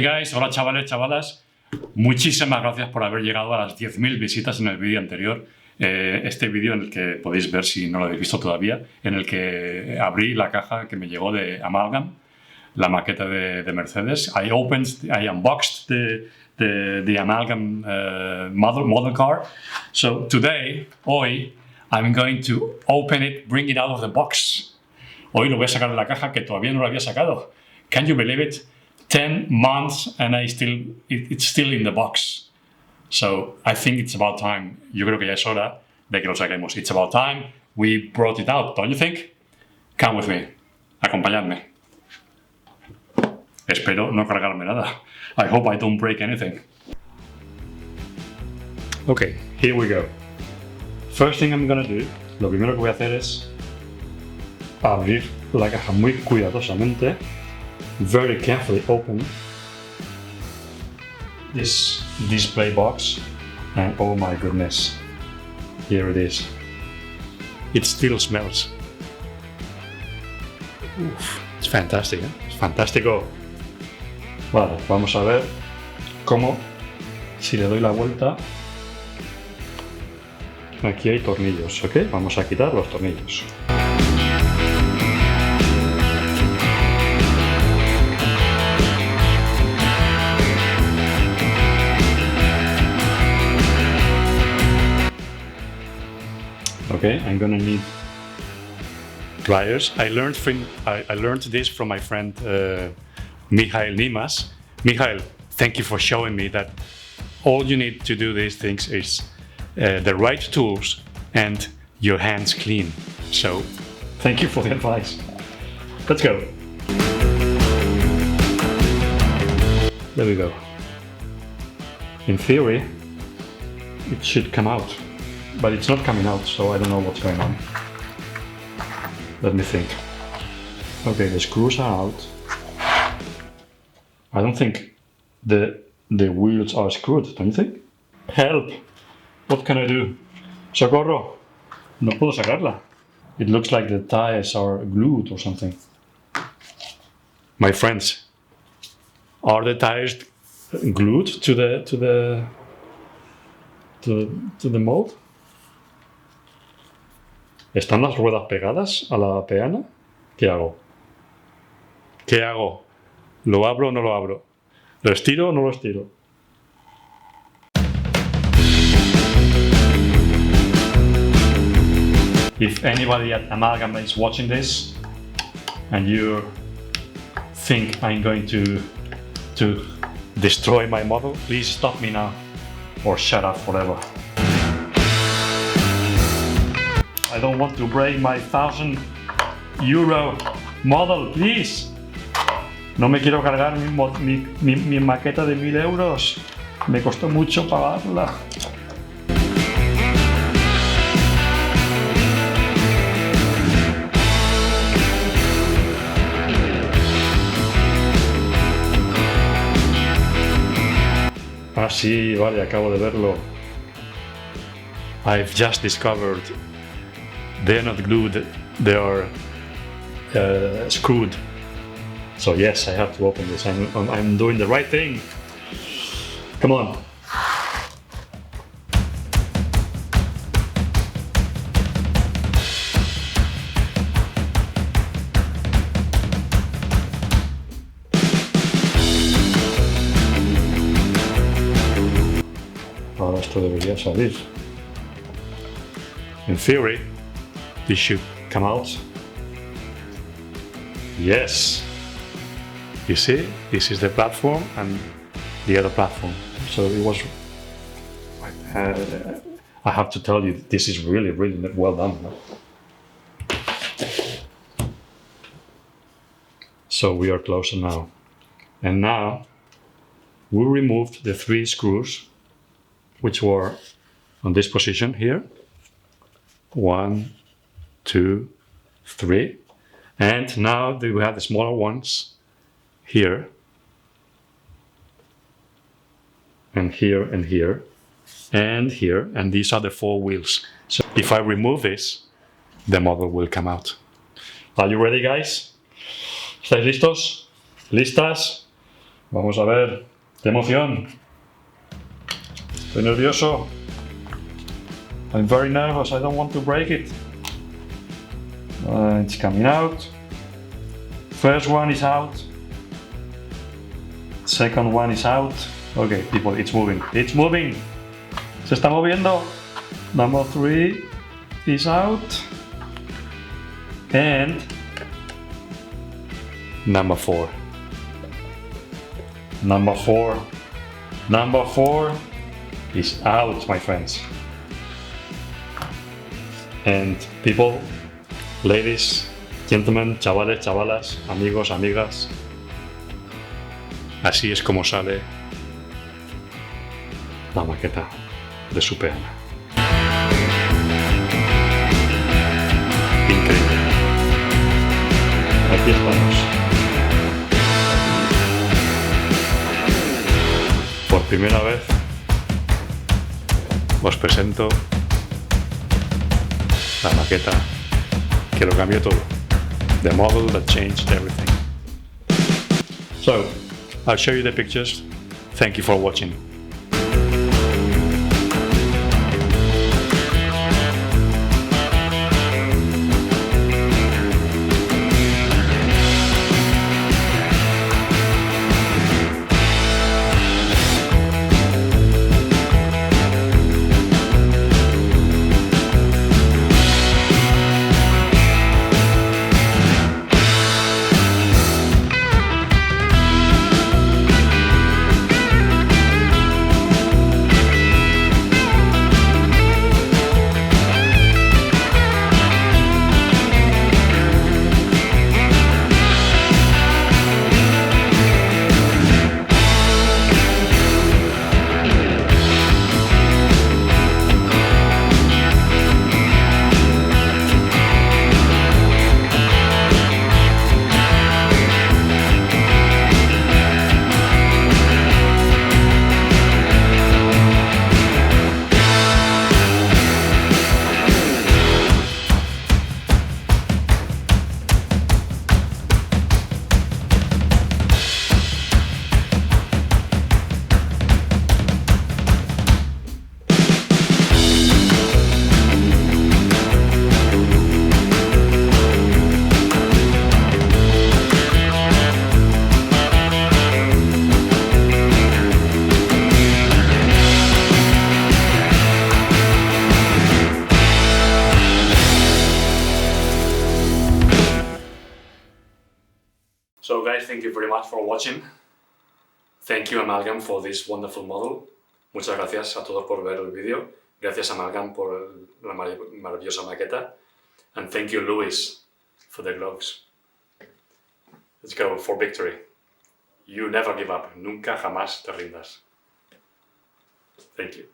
guys, hola chavales, chavalas. Muchísimas gracias por haber llegado a las 10.000 visitas en el vídeo anterior. Este vídeo en el que podéis ver, si no lo habéis visto todavía, en el que abrí la caja que me llegó de Amalgam, la maqueta de Mercedes. I unboxed the Amalgam model car. So today, hoy, I'm going to open it, bring it out of the box. Hoy lo voy a sacar de la caja que todavía no lo había sacado. Can you believe it? 10 months and it's still in the box. So I think it's about time. Yo creo que ya es hora de que lo saquemos. It's about time we brought it out, don't you think? Come with me. Acompañadme. Espero no cargarme nada. I hope I don't break anything. Okay, here we go. First thing I'm gonna do, lo primero que voy a hacer es abrir la caja muy cuidadosamente. Very carefully open this display box, and oh my goodness, here it is. It still smells. Uf, it's fantastic, ¿eh? Es fantástico. Vale, vamos a ver cómo, si le doy la vuelta, aquí hay tornillos, ¿ok? Vamos a quitar los tornillos. Okay, I'm gonna need pliers. I learned this from my friend Michael Nimas. Michael, thank you for showing me that all you need to do these things is the right tools and your hands clean. So, thank you for the advice. Let's go. There we go. In theory, it should come out. But it's not coming out, so I don't know what's going on. Let me think. Okay, the screws are out. I don't think the wheels are screwed, don't you think? Help! What can I do? Socorro! No puedo sacarla. It looks like the tires are glued or something. My friends, are the tires glued to the mold? ¿Están las ruedas pegadas a la peana? ¿Qué hago? ¿Qué hago? ¿Lo abro o no lo abro? ¿Lo estiro o no lo estiro? If anybody at Amalgam is watching this and you think I'm going to destroy my model, please stop me now or shut up forever. I don't want to break my €1,000 model, please. No me quiero cargar mi maqueta de 1.000 euros. Me costó mucho pagarla. Ah, sí, vale, acabo de verlo. I've just discovered they're not glued, they are screwed. So yes, I have to open this. I'm doing the right thing. Come on. Ahora esto debería salir. In theory, this should come out. Yes. You see, this is the platform and the other platform. So it was. I have to tell you, this is really, really well done. So we are closer now. And now we removed the 3 screws, which were on this position here. 1, 2, 3. And now we have the smaller ones here, and here, and here, and here, and these are the 4 wheels. So if I remove this, the model will come out. Are you ready, guys? ¿Estáis listos? ¿Listas? Vamos a ver. ¡Qué emoción! Estoy nervioso. I'm very nervous. I don't want to break it. It's coming out. First one is out. Second one is out. Okay, people, it's moving. It's moving. Se está moviendo. Number 3 is out. And number 4. Number 4. Number 4 is out, my friends. And people, ladies, gentlemen, chavales, chavalas, amigos, amigas, así es como sale la maqueta de su peana. Increíble. Aquí estamos. Por primera vez os presento la maqueta que lo cambió todo. The model that changed everything. So, I'll show you the pictures. Thank you for watching. So guys, thank you very much for watching. Thank you Amalgam for this wonderful model. Muchas gracias a todos por ver el vídeo. Gracias Amalgam por la maravillosa maqueta. And thank you Luis for the gloves. Let's go for victory. You never give up. Nunca jamás te rindas. Thank you.